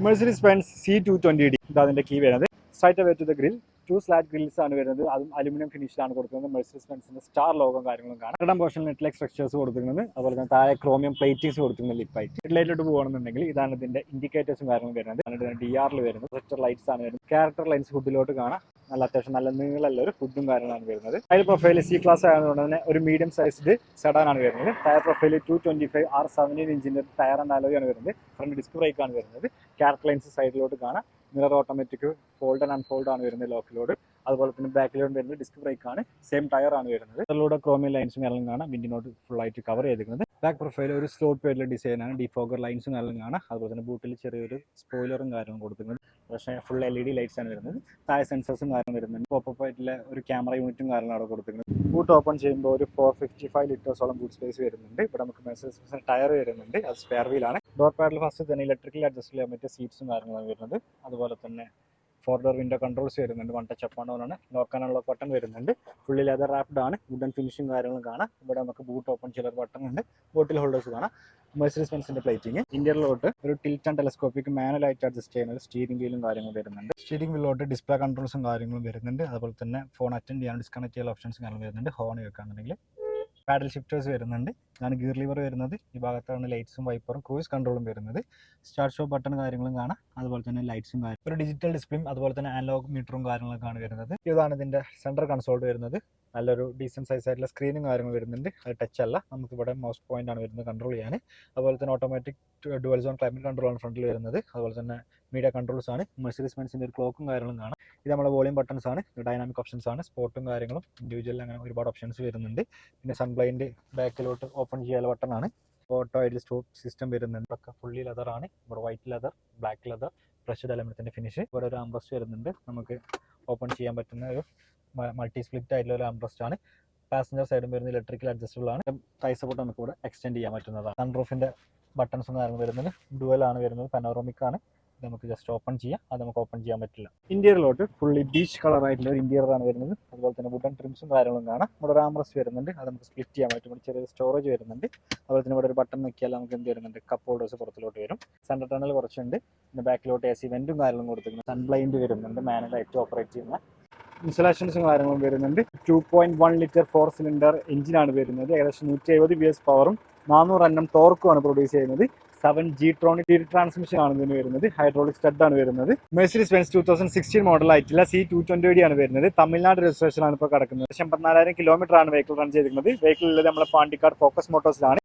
Mercedes-Benz C220D ഇതാണ് key വരുന്നത്. Straight away to the grill 2 slat grills ആണ് വരുന്നത്. അതും അലുമിനിയം ഫിനിഷിലാണ് കൊടുക്കുന്നത്. Mercedes-Benzന്റെ സ്റ്റാർ ലോഗോയും കാര്യങ്ങളും കാണാം. ഇടം പോർഷനിൽ നെറ്റ് സ്ട്രക്ചേഴ്സ് കൊടുക്കുന്നത്, അതുപോലെ തന്നെ താഴെ ക്രോമിയം പ്ലേറ്റിംഗ്സ് കൊടുക്കുന്നത് ലിപ്പായിട്ട്. ഹെഡ്ലൈറ്റിലോട്ട് പോകുകയാണെന്നുണ്ടെങ്കിൽ ഇതാണ് ഇതിന്റെ ഇൻഡിക്കേറ്റേഴ്സും കാര്യങ്ങളും വരുന്നത്. DRL വരുന്നത്, പ്രൊജക്ടർ ലൈറ്റ്സ് ആണ് വരുന്നത്. ക്യാരക്ടർ ലൈൻസ് ഹുഡിലോട്ട് കാണാം. അത്യാവശ്യം നല്ല നീളമുള്ള ഒരു ഹുഡും കാര്യങ്ങളാണ് വരുന്നത്. ടയർ പ്രൊഫൈൽ C ക്ലാസ് ആയതുകൊണ്ട് തന്നെ ഒരു മീഡിയം സൈസ്ഡ് സെഡാൻ ആണ് വരുന്നത്. ടയർ പ്രൊഫൈൽ 225 R17 ഇഞ്ചിന്റെ ടയർ ആൻഡ് അലോയ് ആണ് വരുന്നത്. ഫ്രണ്ട് ഡിസ്ക് ബ്രേക്ക് ആണ് വരുന്നത്. ക്യാരക്ടർ ലൈൻസ് സൈഡിലോട്ട് കാണാം. Mirror automatic fold and unfold ആണ് വരുന്നത് ലോക്കിലോട്. അതുപോലെ തന്നെ ബാക്കിലോട്ട് വരുന്നത് ഡിസ്ക് ബ്രേക്ക് ആണ്. സെയിം ടയർ ആണ് വരുന്നത്. അതിലൂടെ ക്രോമിയം ലൈൻസും എല്ലാം കാണാം. വിൻഡിനോട്ട് ഫുൾ ആയിട്ട് കവർ ചെയ്തിരിക്കുന്നത്. ബാക്ക് പ്രൊഫൈൽ ഒരു സ്ലോട്ട് പേരിലെ ഡിസൈൻ ആണ്. ഡിഫോഗർ ലൈൻസും എല്ലാം കാണാം. അതുപോലെ തന്നെ ബൂട്ടിൽ ചെറിയൊരു സ്പോയിലറും കാര്യങ്ങളും കൊടുത്തിട്ടുണ്ട്. പക്ഷേ ഫുൾ LED ലൈറ്റ്സ് ആണ് വരുന്നത്. താഴെ സെൻസേഴ്സും കാര്യം വരുന്നുണ്ട്. പോപ്പപ്പ് ആയിട്ടുള്ള ഒരു ക്യാമറ യൂണിറ്റും കാര്യങ്ങളും അവിടെ കൊടുത്തിട്ടുണ്ട്. ബൂട്ട് ഓപ്പൺ ചെയ്യുമ്പോൾ ഒരു 455 ലിറ്റേഴ്സോളം ബൂട്ട് സ്പേസ് വരുന്നുണ്ട്. ഇവിടെ നമുക്ക് Mercedes ടയർ വരുന്നുണ്ട്. അത് സ്പെയർ വീലാണ്. ഡോർ പാഡിൽ ഫസ്റ്റ് തന്നെ ഇലക്ട്രിക്കൽ അഡ്ജസ്റ്റ് ചെയ്യാൻ പറ്റിയ സീറ്റ്സും കാര്യങ്ങളാണ് വരുന്നത്. അതുപോലെ തന്നെ 4 ഡോർ വിൻഡോ കൺട്രോൾസ് വരുന്നുണ്ട്. 1 ടച്ച് അപ്പ് ആൻഡ് ഡൗൺ ആണ്. ലോക്ക് ആൻഡ് അൺലോക്ക് ബട്ടൺ വരുന്നുണ്ട്. ഫുള്ളി ലെതർ റാപ്ഡ് ആണ്. വുഡൻ ഫിനിഷും കാര്യങ്ങളും കാണാം. ഇവിടെ നമുക്ക് ബൂട്ട് ഓപ്പൺ ചിലർ ബട്ടൺ ഉണ്ട്. ബോട്ടിൽ ഹോൾഡേഴ്സ് കാണാം. Mercedes-Benzന്റെ പ്ലേറ്റിംഗ്. ഇന്റീരിയറിലോട്ട് ഒരു ടിൽറ്റ് ആൻഡ് ടെലസ്കോപ്പിക് മാനുവലായിട്ട് അഡ്ജസ്റ്റ് ചെയ്യുന്ന ഒരു സ്റ്റീരിംഗ് വീലും കാര്യങ്ങളും വരുന്നുണ്ട്. സ്റ്റീരിംഗ് വീലിലോട്ട് ഡിസ്പ്ലേ കൺട്രോൾസും കാര്യങ്ങളും വരുന്നുണ്ട്. അതുപോലെ തന്നെ ഫോൺ അറ്റൻഡ് ചെയ്യാൻ ഡിസ്കണക്ട് ചെയ്യാൻ ഓപ്ഷൻസ് കാര്യങ്ങളും വരുന്നുണ്ട്. ഹോൺ വെക്കുകയാണെന്നുണ്ടെങ്കിൽ പാഡൽ ഷിഫ്റ്റേഴ്സ് വരുന്നുണ്ട്. ഇതാണ് ഗിയർ ലിവർ വരുന്നത്. ഈ ഭാഗത്താണ് ലൈറ്റ്സും വൈപ്പറും ക്രൂയിസ് കൺട്രോളും വരുന്നത്. സ്റ്റാർട്ട് സ്റ്റോപ്പ് ബട്ടൺ കാര്യങ്ങളും കാണാം. അതുപോലെ തന്നെ ലൈറ്റ്സും കാര്യം, ഒരു ഡിജിറ്റൽ ഡിസ്പ്ലേയും അതുപോലെ തന്നെ അനലോഗ് മീറ്ററും കാര്യങ്ങളൊക്കെയാണ് വരുന്നത്. ഇതാണ് ഇതിന്റെ സെന്റർ കൺസോൾ വരുന്നത്. നല്ലൊരു ഡീസൻറ്റ് സൈസ് ആയിട്ടുള്ള സ്ക്രീനും കാര്യങ്ങളും വരുന്നുണ്ട്. അത് ടച്ച് അല്ല, നമുക്ക് ഇവിടെ മൗസ് പോയിന്റ് ആണ് വരുന്നത് കൺട്രോൾ ചെയ്യാൻ. അതുപോലെ തന്നെ automatic dual zone climate control ആണ് ഫ്രണ്ടിൽ വരുന്നത്. അതുപോലെ തന്നെ മീഡിയ കൺട്രോൾസ് ആണ്. Mercedes-Benzന്റെ ഒരു ക്ലോക്കും കാര്യങ്ങളും കാണാം. ഇത് നമ്മുടെ വോളിയം ബട്ടൺസ് ആണ്. ഡൈനാമിക് ഓപ്ഷൻസ് ആണ്. സ്പോർട്ടും കാര്യങ്ങളും ഇൻഡിവിജ്വൽ അങ്ങനെ ഒരുപാട് ഓപ്ഷൻസ് വരുന്നുണ്ട്. പിന്നെ സൺബ്ലൈൻഡ് ബാക്കിലോട്ട് ഓപ്പൺ ചെയ്യാൻ ബട്ടൺ ആണ്. ഓട്ടോ ഐഡിൽ സ്റ്റോപ്പ് സിസ്റ്റം വരുന്നുണ്ട്. ഒക്കെ ഫുള്ളി ലെതർ ആണ്. ഇവിടെ white leather, black leather, brushed എലമെന്റിന്റെ ഫിനിഷ്. ഇവിടെ ഒരു ആംബ്രസ്റ്റ് വരുന്നുണ്ട്. നമുക്ക് ഓപ്പൺ ചെയ്യാൻ പറ്റുന്ന ഒരു മൾട്ടി സ്പ്ലിറ്റ് ആയിട്ടുള്ള ഒരു ആംബ്രസ്റ്റ് ആണ്. പാസഞ്ചർ സൈഡും വരുന്ന ഇലക്ട്രിക്കൽ അഡ്ജസ്റ്റബിൾ ആണ്. തൈ സപ്പോർട്ട് നമുക്ക് ഇവിടെ എക്സ്റ്റെൻഡ് ചെയ്യാൻ പറ്റുന്നതാണ്. സൺറൂഫിന്റെ ബട്ടൺസും കാര്യങ്ങളും വരുന്നത് ഡുവൽ ആണ് വരുന്നത്. പനോറമിക് ആണ്. നമുക്ക് ജസ്റ്റ് ഓപ്പൺ ചെയ്യാം. അത് നമുക്ക് ഓപ്പൺ ചെയ്യാൻ പറ്റില്ല. ഇന്റീരിയറിലോട്ട് ഫുള്ളി ബീച്ച് കളർ ആയിട്ടുള്ള ഒരു ഇന്റീരിയർ ആണ് വരുന്നത്. അതുപോലെ തന്നെ വുഡൻ ട്രിംസും കാര്യങ്ങളും കാണാം. ഇവിടെ ഒരു ആംബ്രസ്റ്റ് വരുന്നുണ്ട്. അത് നമുക്ക് സ്പ്ലിറ്റ് ചെയ്യാൻ പറ്റും. ഇവിടെ ചെറിയ സ്റ്റോറേജ് വരുന്നുണ്ട്. അതുപോലെ തന്നെ ഇവിടെ ഒരു ബട്ടൺ നോക്കിയാൽ നമുക്ക് എന്ത് വരുന്നുണ്ട്, കപ്പ് ഹോൾഡേഴ്സ് പുറത്തിലോട്ട് വരും. സെന്റർ ടണൽ കുറച്ചുണ്ട്. പിന്നെ ബാക്കിലോട്ട് AC വെന്റും കാര്യങ്ങളും കൊടുത്തിട്ടുണ്ട്. സൺബ്ലൈൻഡ് വരുന്നുണ്ട്. മാനുവലായിട്ട് ഓപ്പറേറ്റ് ചെയ്യുന്ന ഇൻസ്റ്റലേഷൻസും കാര്യങ്ങളും വരുന്നുണ്ട്. 2.1 ലിറ്റർ 4 സിലിണ്ടർ എഞ്ചിനാണ് വരുന്നത്. ഏകദേശം 170 PS പവറും 400 Nm ടോർക്കുമാണ് പ്രൊഡ്യൂസ് ചെയ്യുന്നത്. 7G ട്രാൻസ്മിഷൻ ആണ് ഇതിന് വരുന്നത്. ഹൈഡ്രോളിക് സ്റ്റഡ് ആണ് വരുന്നത്. Mercedes-Benz 2016 മോഡൽ ആയിട്ടുള്ള C220D ആണ് വരുന്നത്. തമിഴ്നാട് രജിസ്ട്രേഷൻ ആണ് ഇപ്പോൾ കിടക്കുന്നത്. 84,000 കിലോമീറ്റർ ആണ് വെഹിക്കിൾ റൺ ചെയ്തിരിക്കുന്നത്. വെഹിക്കിൾ ഉള്ളത് നമ്മുടെ പാണ്ടിക്കാട് ഫോക്കസ് മോട്ടോഴ്സിലാണ്.